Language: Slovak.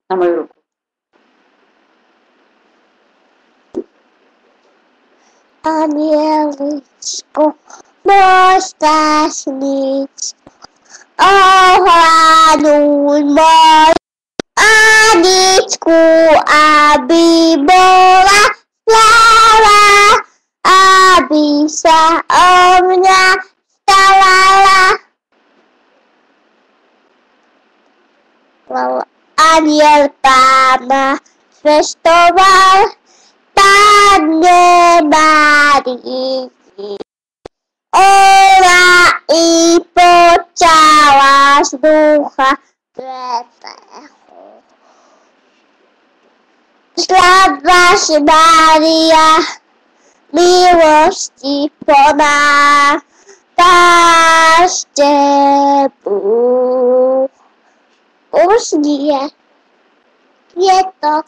Na moju ruku. Anieličku, môj strašničku, ohľaduj môj Aničku, aby bola sláva, aby sa o mňa starala. Aniel Pána zvestoval Panne Márii. Ona i počala z Ducha Svätého. Zdravás, Mária, milosti plná, Pán s tebou. Už nie je to